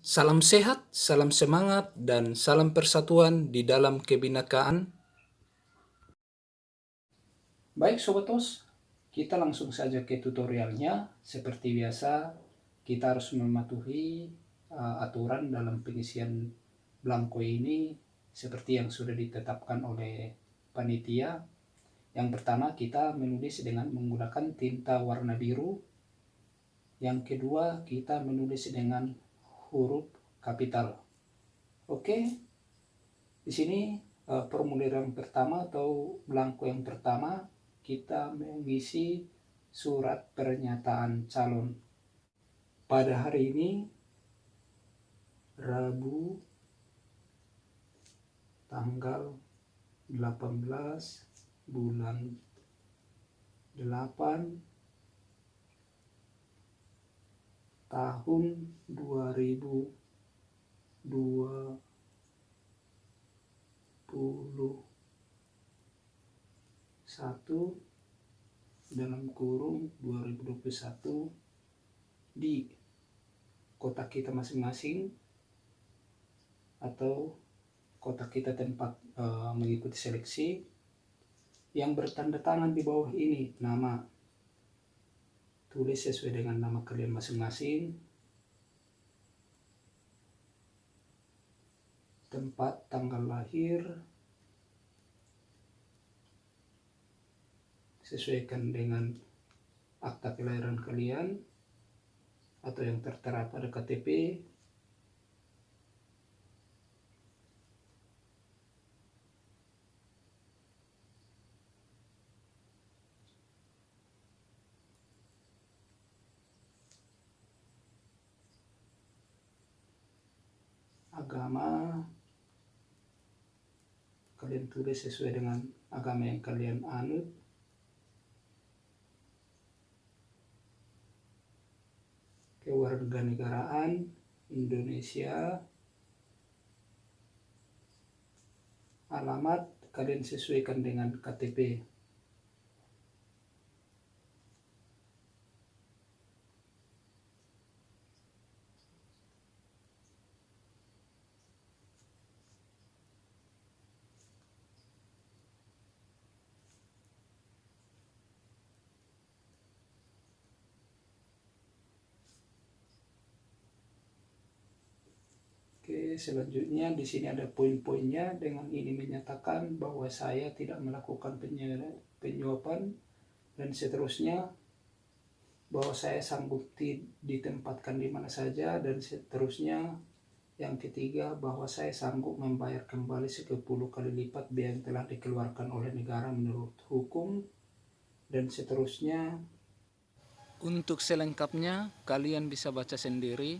Salam sehat, salam semangat, dan salam persatuan di dalam kebinekaan. Baik Sobat Tos, kita langsung saja ke tutorialnya. Seperti biasa, kita harus mematuhi aturan dalam pengisian blanko ini seperti yang sudah ditetapkan oleh panitia. Yang pertama, kita menulis dengan menggunakan tinta warna biru. Yang kedua, kita menulis dengan huruf kapital. Oke, di sini formulir yang pertama atau blanko yang pertama, kita mengisi surat pernyataan calon. Pada hari ini, Rabu, tanggal 18 bulan 8 tahun 2021 dalam kurung 2021 di kota kita masing-masing atau kota kita tempat mengikuti seleksi. Yang bertanda tangan di bawah ini nama, tulis sesuai dengan nama kalian masing-masing, tempat tanggal lahir sesuaikan dengan akta kelahiran kalian atau yang tertera pada KTP. Agama, kalian tulis sesuai dengan agama yang kalian anut. Kewarganegaraan Indonesia. Alamat kalian sesuaikan dengan KTP. Oke, selanjutnya di sini ada poin-poinnya. Dengan ini menyatakan bahwa saya tidak melakukan penyuapan, dan seterusnya bahwa saya sanggup ditempatkan di mana saja, dan seterusnya. Yang ketiga, bahwa saya sanggup membayar kembali 10 kali lipat biaya yang telah dikeluarkan oleh negara menurut hukum, dan seterusnya. Untuk selengkapnya, kalian bisa baca sendiri.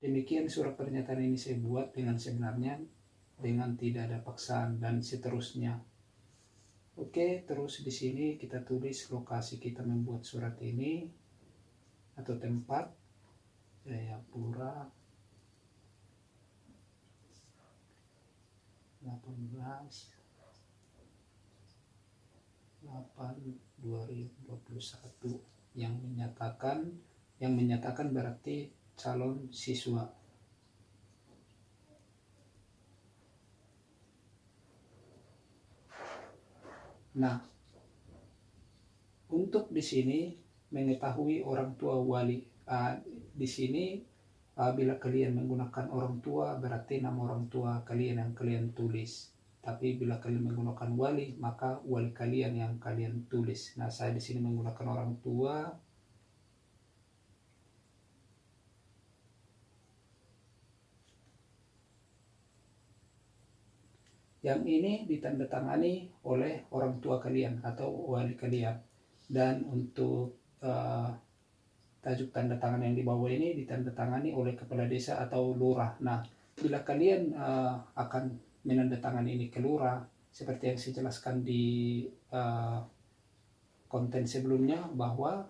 Demikian surat pernyataan ini saya buat dengan sebenarnya, dengan tidak ada paksaan dan seterusnya. Oke, terus di sini kita tulis lokasi kita membuat surat ini atau tempat, Jayapura 18/8/2021 yang menyatakan berarti calon siswa. Nah, untuk di sini mengetahui orang tua wali, di sini bila kalian menggunakan orang tua berarti nama orang tua kalian yang kalian tulis. Tapi bila kalian menggunakan wali, maka wali kalian yang kalian tulis. Nah, saya di sini menggunakan orang tua. Yang ini ditandatangani oleh orang tua kalian atau wali kalian. Dan untuk tajuk tanda tangan yang di bawah ini ditandatangani oleh kepala desa atau lurah. Nah, bila kalian akan menandatangani ini ke lurah, seperti yang saya jelaskan di konten sebelumnya, bahwa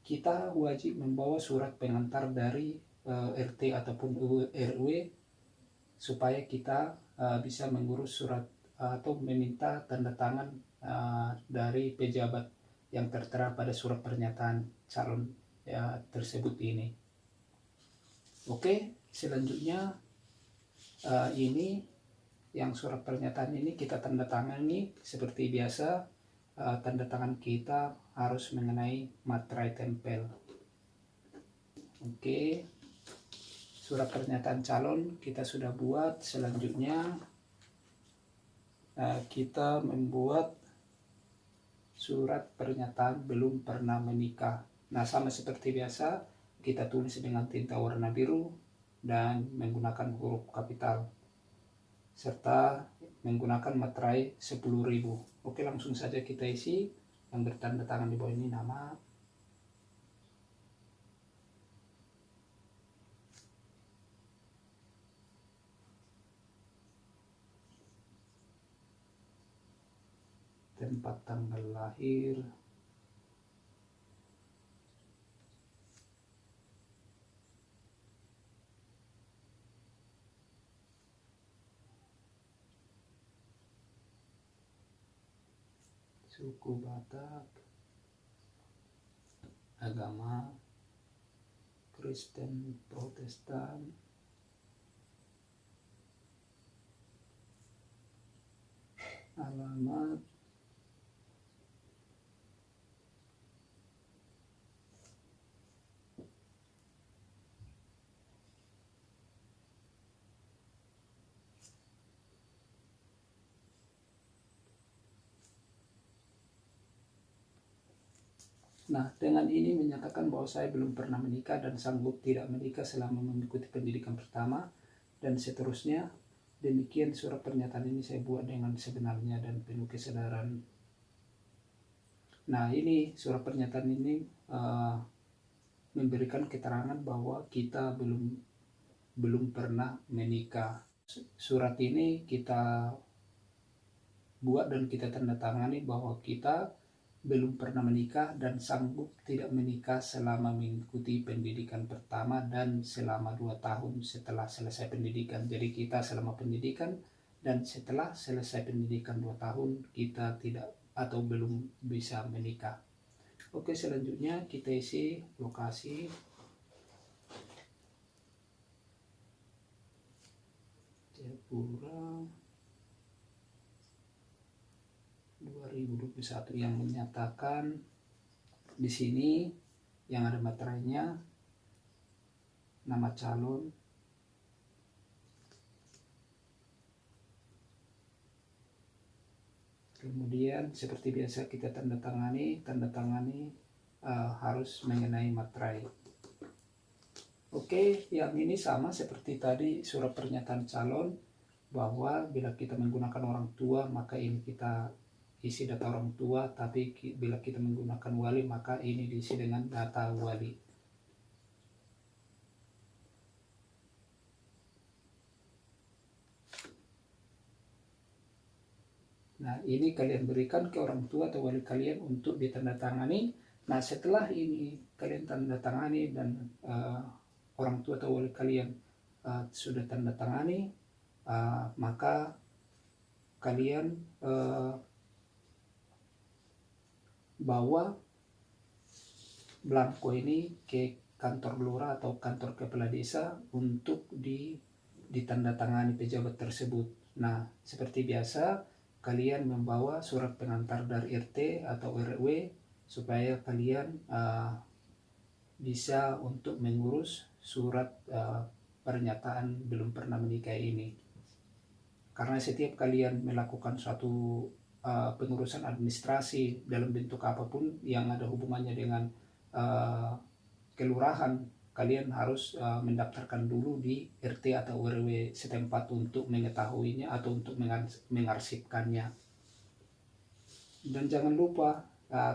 kita wajib membawa surat pengantar dari RT ataupun RW supaya kita bisa mengurus surat atau meminta tanda tangan dari pejabat yang tertera pada surat pernyataan calon tersebut ini. Oke, selanjutnya ini yang surat pernyataan ini kita tanda tangani seperti biasa. Tanda tangan kita harus mengenai materai tempel. Oke, surat pernyataan calon kita sudah buat. Selanjutnya kita membuat surat pernyataan belum pernah menikah. Nah, sama seperti biasa, kita tulis dengan tinta warna biru dan menggunakan huruf kapital serta menggunakan materai 10.000. Oke, langsung saja kita isi. Yang bertanda tangan di bawah ini nama, tempat tanggal lahir, suku Batak, agama Kristen Protestan, alamat Nah, dengan ini menyatakan bahwa saya belum pernah menikah dan sanggup tidak menikah selama mengikuti pendidikan pertama, dan seterusnya. Demikian surat pernyataan ini saya buat dengan sebenarnya dan penuh kesadaran. Nah, ini surat pernyataan ini memberikan keterangan bahwa kita belum pernah menikah. Surat ini kita buat dan kita tanda tangani bahwa kita belum pernah menikah dan sanggup tidak menikah selama mengikuti pendidikan pertama dan selama 2 tahun setelah selesai pendidikan. Jadi kita selama pendidikan dan setelah selesai pendidikan 2 tahun kita tidak atau belum bisa menikah. Oke, selanjutnya kita isi lokasi. Jayapura 2021 yang menyatakan di sini yang ada materainya, nama calon, kemudian seperti biasa kita tanda tangani harus mengenai materai. Oke, yang ini sama seperti tadi surat pernyataan calon, bahwa bila kita menggunakan orang tua maka ini kita isi data orang tua, tapi bila kita menggunakan wali maka ini diisi dengan data wali. Nah, ini kalian berikan ke orang tua atau wali kalian untuk ditandatangani. Nah, setelah ini kalian tanda tangani dan orang tua atau wali kalian sudah tanda tangani, maka kalian bawa blanko ini ke kantor lurah atau kantor kepala desa untuk ditandatangani pejabat tersebut. Nah, seperti biasa kalian membawa surat pengantar dari RT atau RW supaya kalian bisa untuk mengurus surat pernyataan belum pernah menikah ini. Karena setiap kalian melakukan suatu pengurusan administrasi dalam bentuk apapun yang ada hubungannya dengan kelurahan, kalian harus mendaftarkan dulu di RT atau RW setempat untuk mengetahuinya atau untuk mengarsipkannya. Dan jangan lupa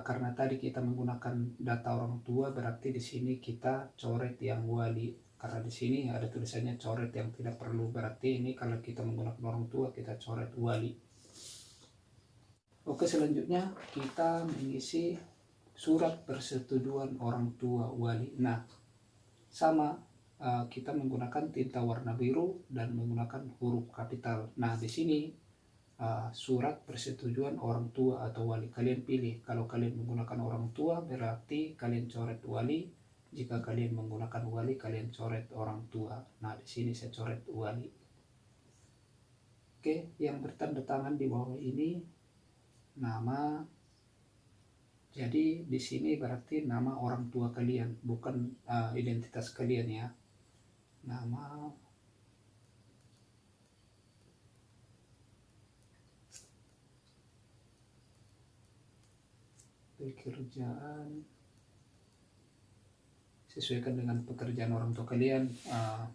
karena tadi kita menggunakan data orang tua, berarti di sini kita coret yang wali. Karena di sini ada tulisannya coret yang tidak perlu, berarti ini kalau kita menggunakan orang tua kita coret wali. Oke, selanjutnya kita mengisi surat persetujuan orang tua wali. Nah, sama kita menggunakan tinta warna biru dan menggunakan huruf kapital. Nah, di sini surat persetujuan orang tua atau wali kalian pilih. Kalau kalian menggunakan orang tua berarti kalian coret wali, Jika kalian menggunakan wali, kalian coret orang tua. Nah, di sini saya coret wali. Oke, yang bertanda tangan di bawah ini nama. Jadi di sini berarti nama orang tua kalian, bukan identitas kalian ya. Nama, pekerjaan, sesuaikan dengan pekerjaan orang tua kalian,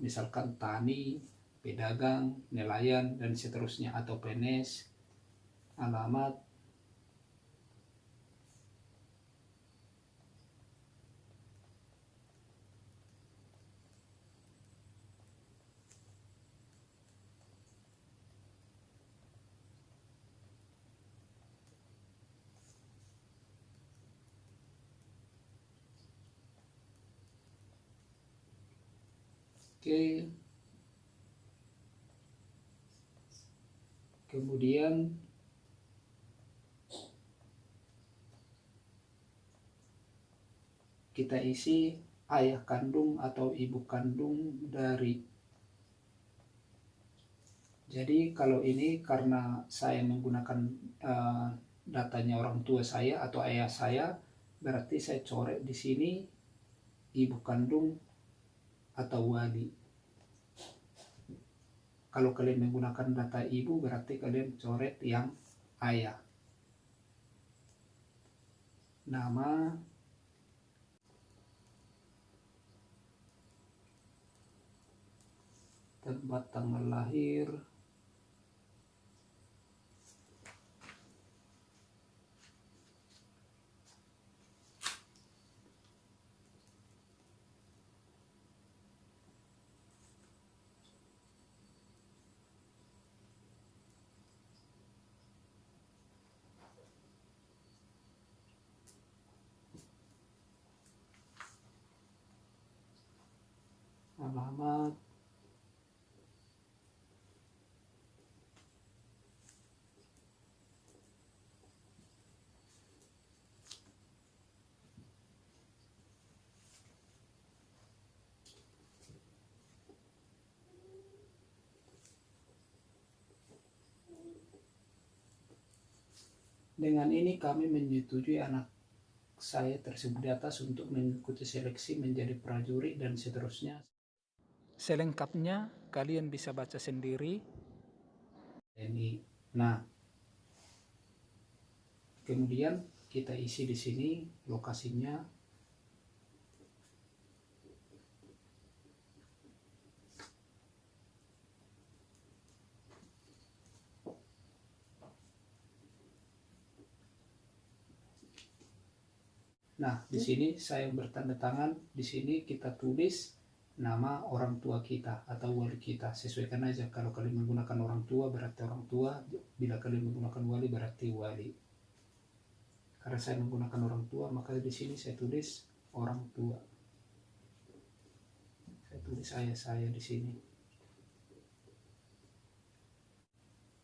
misalkan tani, pedagang, nelayan, dan seterusnya, atau PNS. Alamat, oke. Kemudian kita isi ayah kandung atau ibu kandung dari. Jadi kalau ini karena saya menggunakan datanya orang tua saya atau ayah saya, berarti saya coret di sini ibu kandung atau wali. Kalau kalian menggunakan data ibu, berarti kalian coret yang ayah. Nama, tempat tanggal lahir, alamat, dengan ini kami menyetujui anak saya tersebut di atas untuk mengikuti seleksi menjadi prajurit dan seterusnya. Selengkapnya kalian bisa baca sendiri. Ini. Nah, kemudian kita isi di sini lokasinya. Nah, di sini saya bertanda tangan. Di sini kita tulis nama orang tua kita atau wali kita. Sesuaikan aja. Kalau kalian menggunakan orang tua berarti orang tua. Bila kalian menggunakan wali berarti wali. Karena saya menggunakan orang tua, maka di sini saya tulis orang tua. Saya tulis ayah saya di sini.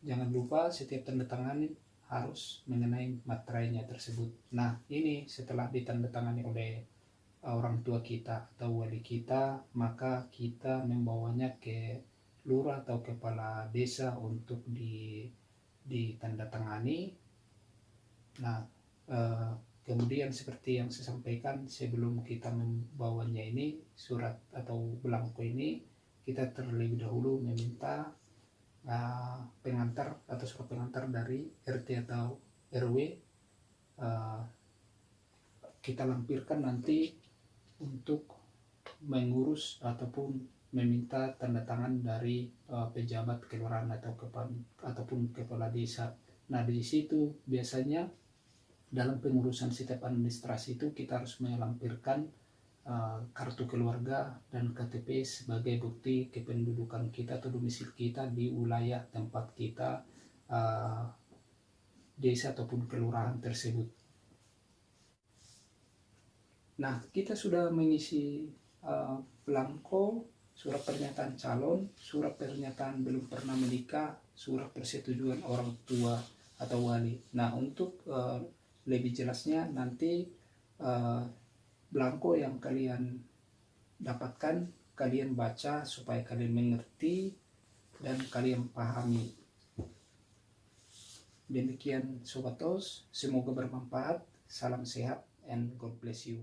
Jangan lupa setiap tanda tangan harus mengenai materainya tersebut. Nah, ini setelah ditandatangani oleh orang tua kita atau wali kita, maka kita membawanya ke lurah atau kepala desa untuk ditandatangani. Nah, kemudian seperti yang saya sampaikan, sebelum kita membawanya ini, surat atau belangko ini, kita terlebih dahulu meminta pengantar atau surat pengantar dari RT atau RW. Kita lampirkan nanti untuk mengurus ataupun meminta tanda tangan dari pejabat kelurahan ataupun kepala desa. Nah, di situ biasanya dalam pengurusan setiap administrasi itu kita harus melampirkan kartu keluarga dan KTP sebagai bukti kependudukan kita atau domisili kita di wilayah tempat kita desa ataupun kelurahan tersebut. Nah, kita sudah mengisi belangko, surat pernyataan calon, surat pernyataan belum pernah menikah, surat persetujuan orang tua atau wali. Nah, untuk lebih jelasnya nanti blanko yang kalian dapatkan, kalian baca supaya kalian mengerti dan kalian pahami. Demikian Sobat TOS, semoga bermanfaat. Salam sehat and God bless you.